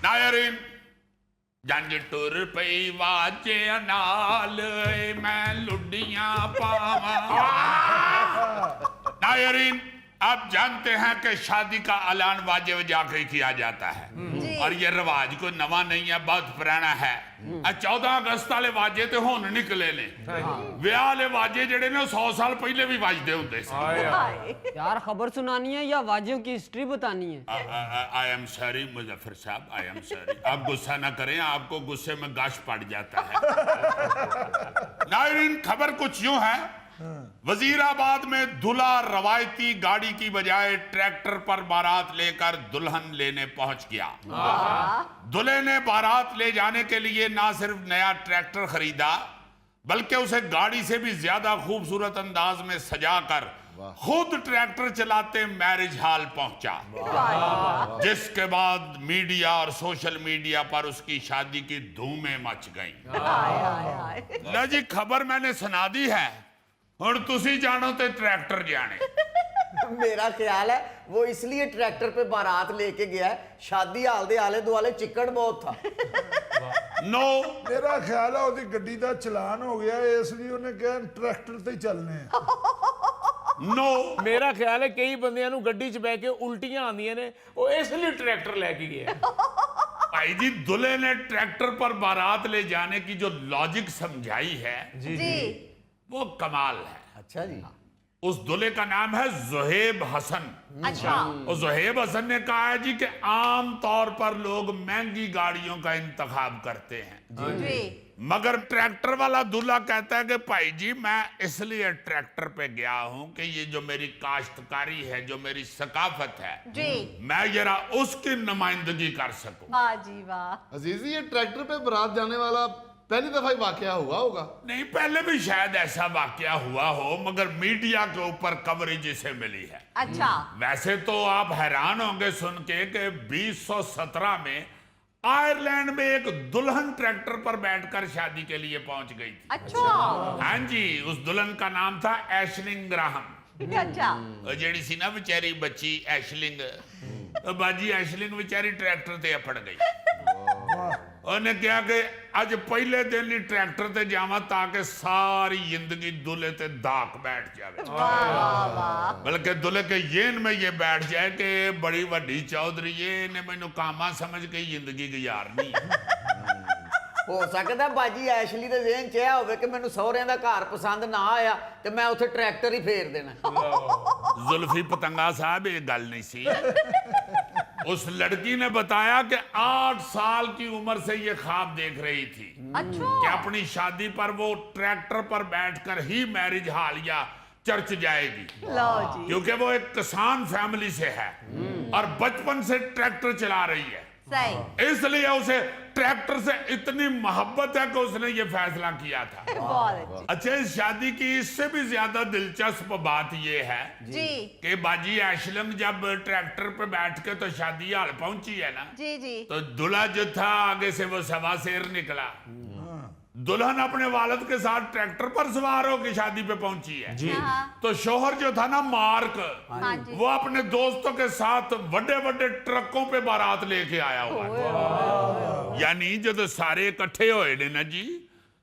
नायरीन जंज टुर पई वाजे नाल मैं लुडियां पावा। नायरीन आप जानते हैं कि शादी का ऐलान वाजे बजा के किया जाता है और ये रिवाज कोई नवा नहीं है, बहुत पुराना है। 14 अगस्त वाले वाजे तो हुण निकले ने, विआह वाले वाजे जेडे ने 100 साल पहले भी बजते होंदे सी। यार खबर सुनानी है या वाजियों की हिस्ट्री बतानी है? आई एम सॉरी मुजफ्फर साहब, आई एम सॉरी। आप गुस्सा ना करें, आपको गुस्से में गाश पड़ जाता है। नायरीन खबर कुछ यूं है, वजीराबाद में दूल्हा रवायती गाड़ी की बजाय ट्रैक्टर पर बारात लेकर दुल्हन लेने पहुंच गया। दूल्हे ने बारात ले जाने के लिए ना सिर्फ नया ट्रैक्टर खरीदा बल्कि उसे गाड़ी से भी ज्यादा खूबसूरत अंदाज में सजाकर खुद ट्रैक्टर चलाते मैरिज हॉल पहुंचा, जिसके बाद मीडिया और सोशल मीडिया पर उसकी शादी की धूमें मच गईं। लो जी खबर मैंने सुना दी है, हुण तुसी जानो ते ट्रैक्टर जाने। मेरा ख्याल है वो इसलिए ट्रैक्टर पे बारात लेके गया है, शादी हाल दे आले दुआले चिक्कड़ बहुत था। नो मेरा ख्याल है ਉਹਦੀ ਗੱਡੀ ਦਾ ਚਲਾਨ ਹੋ ਗਿਆ, ਇਸ ਲਈ ਉਹਨੇ ਕਿਹਾ ਟਰੈਕਟਰ ਤੇ ਹੀ ਚੱਲਨੇ ਆ। नो ਮੇਰਾ ਖਿਆਲ ਹੈ ਕਈ ਬੰਦਿਆਂ ਨੂੰ ਗੱਡੀ 'ਚ ਬਹਿ ਕੇ ਉਲਟੀਆਂ ਆਉਂਦੀਆਂ ਨੇ, ਉਹ ਇਸ ਲਈ ट्रैक्टर ਲੈ ਕੇ ਗਿਆ। भाई जी दूल्हे ने ट्रैक्टर पर बारात ले जाने की जो लॉजिक समझाई है जी वो कमाल है। अच्छा जी। उस दूल्हे का नाम है ज़ुहैब हसन। अच्छा। और ज़ुहैब हसन ने कहा है जी कि आम तौर पर लोग महंगी गाड़ियों का इंतखाब करते हैं, जी मगर ट्रैक्टर वाला दूल्हा कहता है कि भाई जी मैं इसलिए ट्रैक्टर पे गया हूं कि ये जो मेरी काश्तकारी है, जो मेरी सकाफत है, जी मैं जरा उसकी नुमाइंदगी कर सकूं। वाह जी वाह। अजीजी ये ट्रैक्टर पे बारात जाने वाला पहली दफा ही वाकया हुआ होगा। नहीं पहले भी शायद ऐसा वाकया हुआ हो, मगर मीडिया के ऊपर कवरेज इसे मिली है। अच्छा। वैसे तो आप हैरान होंगे सुन के कि 2017 में आयरलैंड में एक दुल्हन ट्रैक्टर पर बैठकर शादी के लिए पहुंच गई थी। अच्छा। हाँ जी, उस दुल्हन का नाम था एशलिंग ग्राहम। अच्छा। जेड़ी सी ना बेचारी बच्ची एशलिंग, तो बाजी एशलिंग बेचारी ट्रैक्टर ते अपड़ गई। ਉਹਨੇ ਕਿਹਾ ਕਿ ਅੱਜ ਪਹਿਲੇ ਦਿਨ ਹੀ ਟਰੈਕਟਰ ਤੇ ਜਾਵਾਂ ਤਾਂ ਕਿ ਸਾਰੀ ਜ਼ਿੰਦਗੀ दूल्हे ਤੇ दाग बैठ जावे। बल्कि दूल्हे के येन में ये बैठ जाए कि बड़ी वड्डी चौधरी ने मैनू कामा समझ के जिंदगी गुजारनी है। हो सकता बाजी ਐਸ਼ਲੀ ਦੇ ਜ਼ਿਹਨ 'ਚ ਇਹ ਹੋਵੇ ਕਿ ਮੈਨੂੰ ਸਹੁਰਿਆਂ ਦਾ ਘਰ ਪਸੰਦ ਨਾ ਆਇਆ ਤੇ ਮੈਂ ਉੱਥੇ ਟਰੈਕਟਰ ਹੀ ਫੇਰ ਦੇਣਾ। जुल्फी पतंगा साहब ये गल नहीं सी। उस लड़की ने बताया कि 8 साल की उम्र से ये ख्वाब देख रही थी अच्छा। कि अपनी शादी पर वो ट्रैक्टर पर बैठकर ही मैरिज हॉल या चर्च जाएगी, लो जी। क्योंकि वो एक किसान फैमिली से है और बचपन से ट्रैक्टर चला रही है, सही। इसलिए उसे ट्रैक्टर से इतनी मोहब्बत है कि उसने ये फैसला किया था। बहुत अच्छी। अच्छा, इस शादी की इससे भी ज्यादा दिलचस्प बात ये है जी कि बाजी एशलम जब ट्रैक्टर पे बैठ के तो शादी हाल पहुंची है ना, जी जी। तो दूल्हा जो था आगे से वो सवा शेर निकला। दुल्हन अपने वालिद के साथ ट्रैक्टर पर सवार होकर शादी पे पहुंची है जी। तो शोहर जो था ना मार्क, हाँ जी। वो अपने दोस्तों के साथ बड़े बड़े ट्रकों पे बारात लेके आया हुआ है। यानी जब सारे इकट्ठे होए ने ना जी,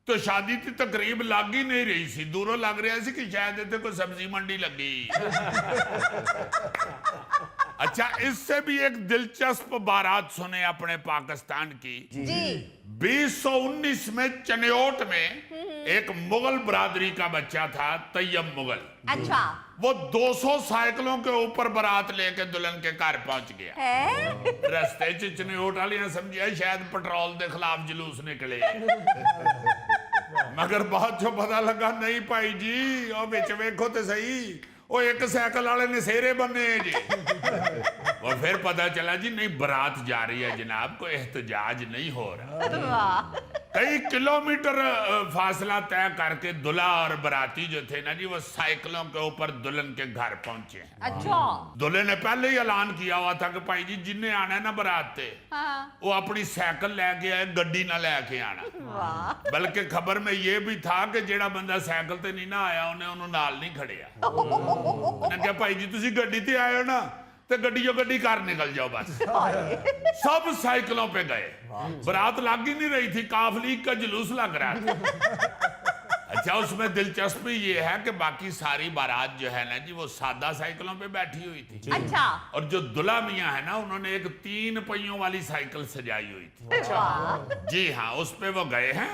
तो शादी की तकरीब लग ही नहीं रही सी, दूरों लग रहा सी कि शायद इतने कोई सब्जी मंडी लगी। अच्छा, इससे भी एक दिलचस्प बारात सुने अपने पाकिस्तान की। जी 2019 में चनियोट में एक मुगल बरादरी का बच्चा था, तैयब मुगल। अच्छा वो 200 साइकिलों के ऊपर बारात लेके दुल्हन के घर पहुंच गया है। रस्ते च चनियोट वाले ने समझा शायद पेट्रोल के खिलाफ जुलूस निकले, मगर बाद चो पता लगा नहीं भाई जी, और बिच वेखो तो सही, वो एक साइकिल वाले ने सेरे बने जी। और फिर पता चला जी नहीं, बारात जा रही है जनाब, कोई एहतजाज नहीं हो रहा। वाह। कई किलोमीटर फासला तय करके दूल्हा और बाराती जो थे ना जी, वो साइकिलों के ऊपर दुल्हन के घर पहुंचे हैं। अच्छा। दूल्हे ने पहले ही ऐलान किया हुआ था कि भाई जी जिन्हें आना है ना बारात ते, हाँ। वो अपनी साइकिल लेके आए, गड्डी ना लेके आना। वाह। बल्कि खबर में ये भी था कि जेड़ा बंदा साइकिल ते नहीं ना आया उन्हें उन्होंने नाल नहीं खड़िया। उन्हें कहा भाई जी तुसी गड्डी ते आए हो ना, तो गड्डियों गड्डी कार निकल जाओ बस। सब साइकिलों पे गए, बारात लग ही नहीं रही थी, काफली का जुलूस लग रहा था। अच्छा, उसमें दिलचस्पी ये है कि बाकी सारी बारात जो है ना जी वो सादा साइकिलों पे बैठी हुई थी। अच्छा। और जो दुल्हा मियां है ना उन्होंने एक 3 पहियों वाली साइकिल सजाई हुई थी। वाह। जी हाँ, उस पे वो गए हैं।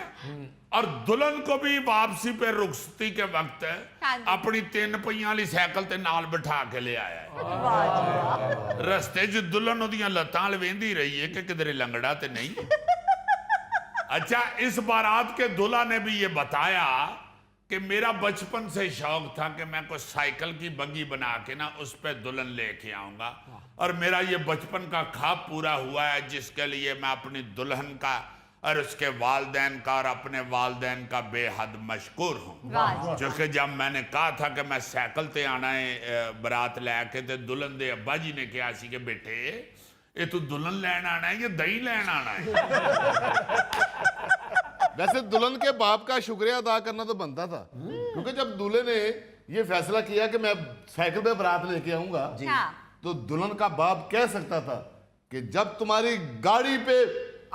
और दुल्हन को भी वापसी पे रुखसती के वक्त हाँ जी। अपनी 3 पहियां वाली साइकिल ते नाल बिठा के ले आया है। वाह जी वाह। रस्ते च दुल्हन उदियां लत्तां लवेंदी रही है कि किधरे लंगड़ा ते नहीं। अच्छा, इस बारात के दूल्हा ने भी ये बताया कि मेरा बचपन से शौक था कि मैं कोई साइकिल की बग्गी बना के ना उस पे दुल्हन लेके आऊंगा, और मेरा ये बचपन का ख्वाब पूरा हुआ है, जिसके लिए मैं अपनी दुल्हन का और उसके वालदैन का और अपने वालदैन का बेहद मशकूर हूँ। वाह। क्योंकि जब मैंने कहा था कि मैं साइकिल ते आना है बारात लैके, तो दुल्हन दे अब्बा जी ने कहा सी कि बेटे ये तू दुल्हन लैन आना है या दही लैन आना है? वैसे दुल्हन के बाप का शुक्रिया अदा करना तो बनता था, क्योंकि जब दूल्हे ने ये फैसला किया कि मैं साइकिल पे बारात लेके आऊंगा, हाँ। तो दुल्हन का बाप कह सकता था कि जब तुम्हारी गाड़ी पे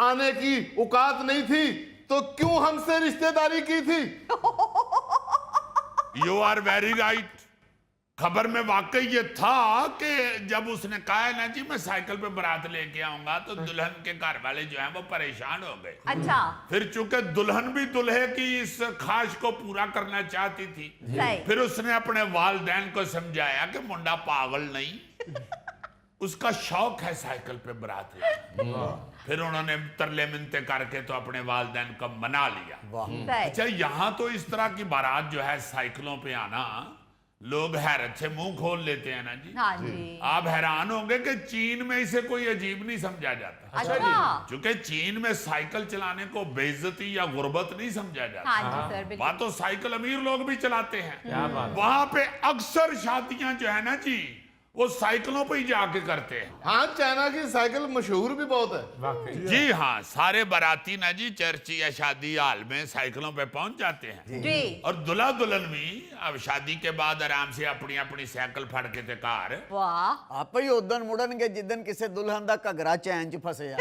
आने की औकात नहीं थी तो क्यों हमसे रिश्तेदारी की थी। You are very right. खबर में वाकई ये था कि जब उसने कहा है ना जी मैं साइकिल पे बारात लेके आऊंगा, तो दुल्हन के घर वाले जो हैं वो परेशान हो गए। अच्छा। फिर चूंकि दुल्हन भी दुल्हे की इस ख्वाहिश को पूरा करना चाहती थी, सही। फिर उसने अपने वालदैन को समझाया कि मुंडा पागल नहीं, उसका शौक है साइकिल पे बारात लेना। फिर उन्होंने तरले मिन्नतें करके तो अपने वालदैन को मना लिया। सही। अच्छा, यहाँ तो इस तरह की बारात जो है साइकिलों पे आना, लोग हैरत से मुंह खोल लेते हैं ना जी। हाँ जी। आप हैरान होंगे कि चीन में इसे कोई अजीब नहीं समझा जाता। अच्छा। क्योंकि चीन में साइकिल चलाने को बेइज्जती या गुर्बत नहीं समझा जाता। हाँ जी सर, बिल्कुल। वहां तो साइकिल अमीर लोग भी चलाते हैं। वहां पे अक्सर शादियां जो है ना जी वो साइकिलों पे ही जाके करते हैं। हाँ, चाइना की साइकिल मशहूर भी बहुत है। जी हाँ, सारे बाराती ना जी चर्च या शादी हाल में साइकिलों पे पहुंच जाते हैं। जी। और दुल्हा दुल्हन भी अब शादी के बाद आराम से अपनी अपनी साइकिल फड़ के ते कार। वाह। आपे ही उदन मुड़नगे जिदन किसी दुल्हन दा घगरा चैन च फसे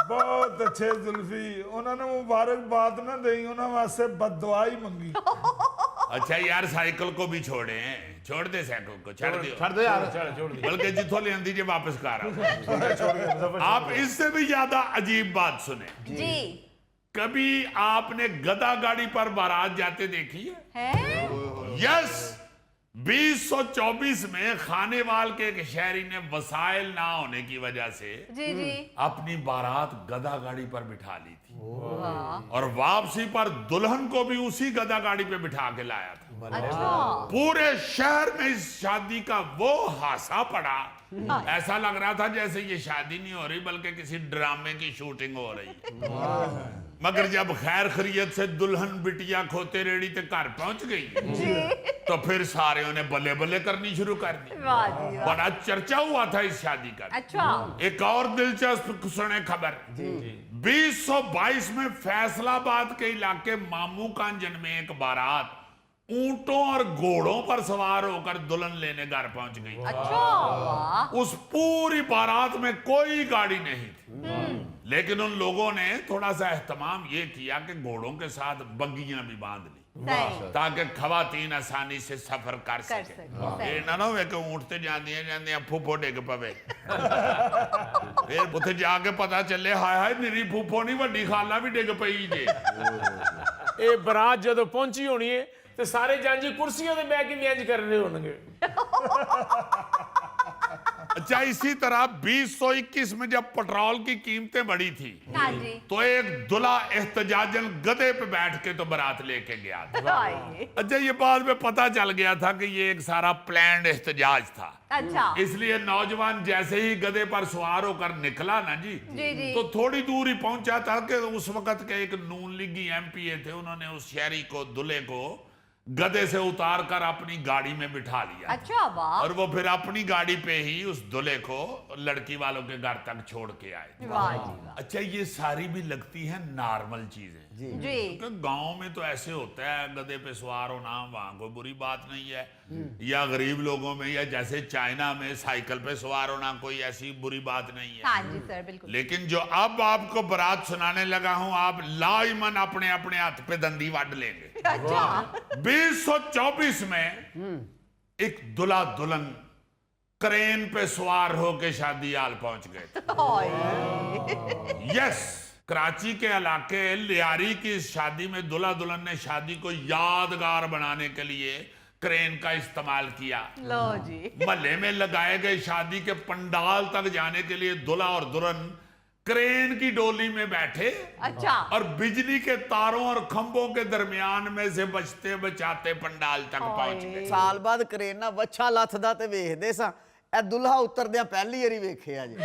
बहुत अच्छे जुल्फी, उन्होंने मुबारकबाद ना दी, उन्होंने वास्ते बददुआ ही मंगी। अच्छा यार, साइकिल को भी छोड़े, छोड़ दे साइकिल को, छोड़ दियो। छड़ दे यार। छोड़ दी। बल्कि जिथों ले आंदी जे वापस कर आओ। आप इससे भी ज्यादा अजीब बात सुने। जी। कभी आपने गधा गाड़ी पर बारात जाते देखी है? यस। 2024 में खानेवाल के एक शहरी ने वसाइल ना होने की वजह से जी जी। अपनी बारात गधा गाड़ी पर बिठा ली थी, वाह। और वापसी पर दुल्हन को भी उसी गधा गाड़ी पे बिठा के लाया था। अच्छा। पूरे शहर में इस शादी का वो हासा पड़ा, ऐसा लग रहा था जैसे ये शादी नहीं हो रही बल्कि किसी ड्रामे की शूटिंग हो रही। मगर जब खैर खैरियत से दुल्हन बिटिया खोते रेड़ी तक घर पहुंच गई, तो फिर सारे उन्हें बल्ले बल्ले करनी शुरू कर दी। वाह जी वाह। बड़ा चर्चा हुआ था इस शादी का। अच्छा। एक और दिलचस्प सुने खबर। 2022 में फैसलाबाद के इलाके मामू कांजन में एक बारात ऊंटों और घोड़ों पर सवार होकर दुल्हन लेने घर पहुंच गई। अच्छा। वाह। उस पूरी बारात में कोई गाड़ी नहीं थी, लेकिन उन लोगों ने थोड़ा सा एहतमाम ये किया कि घोड़ों के साथ बग्गियां भी बांध ली, सही। ताकि खवातीन आसानी से सफर कर सके। सके। ये ना होवे कि ऊंट ते जांदियां फूफो डिग पवे, फिर उत्थे जाके पता चले हाय हाय मेरी फूफो नहीं वड्डी खाला भी डिग पई जे। ਇਹ ਬਰਾਤ ਜਦੋਂ ਪਹੁੰਚੀ ਹੋਣੀ ਹੈ ਤੇ ਸਾਰੇ ਜਾਂਜੀ ਕੁਰਸੀਆਂ ਤੇ ਬਹਿ ਕੇ ਇੰਜ ਕਰ ਰਹੇ ਹੋਣਗੇ। अच्छा, इसी तरह 2021 में जब पेट्रोल की कीमतें बढ़ी थी, हाँ जी। तो एक दुल्हा एहतजाजन गधे पे बैठ के तो बारात लेके गया था। वाह। अच्छा, ये बाद में पता चल गया था कि ये एक सारा प्लान्ड एहतजाज था। अच्छा। इसलिए नौजवान जैसे ही गधे पर सवार होकर निकला ना जी, जी जी। तो थोड़ी दूर ही पहुंचा था कि उस वक्त के एक नून लीगी एमपीए थे, उन्होंने उस शहरी को, दूल्हे को गधे से उतार कर अपनी गाड़ी में बिठा लिया अच्छा वाह और वो फिर अपनी गाड़ी पे ही उस दूल्हे को लड़की वालों के घर तक छोड़ के आए। वाह जी वाह अच्छा, ये सारी भी लगती है नॉर्मल चीजें, जी क्योंकि गांव में तो ऐसे होता है, गधे पे सवार होना वहां कोई बुरी बात नहीं है, या गरीब लोगों में या जैसे चाइना में साइकिल पे सवार होना कोई ऐसी बुरी बात नहीं है। हाँ जी सर बिल्कुल लेकिन जो अब आपको बारात सुनाने लगा हूं, आप लाइमन अपने अपने हाथ पे दंदी वाट लेंगे। अच्छा 2024 में एक दुल्हा दुल्हन क्रेन पे सवार होके शादी हाल पहुंच गए थे। ओए यस, कराची के इलाके लियारी की शादी में दुल्हा दुल्हन ने शादी को यादगार बनाने के लिए क्रेन का इस्तेमाल किया। लो जी महल्ले में लगाए गए शादी के पंडाल तक जाने के लिए दुल्हा और दुल्हन क्रेन की डोली में बैठे अच्छा और बिजली के तारों और खंभों के दरमियान में से बचते बचाते पंडाल तक पहुंच गए। ਸਾਲ ਬਾਅਦ ਕਰੇਨ ਨਾਲ ਵੱਛਾ ਲੱਥਦਾ ਤੇ ਵੇਖਦੇ ਸਾਂ ਇਹ ਦੁल्हा ਉਤਰਦਿਆਂ ਪਹਿਲੀ ਵਾਰੀ ਵੇਖਿਆ ਜੀ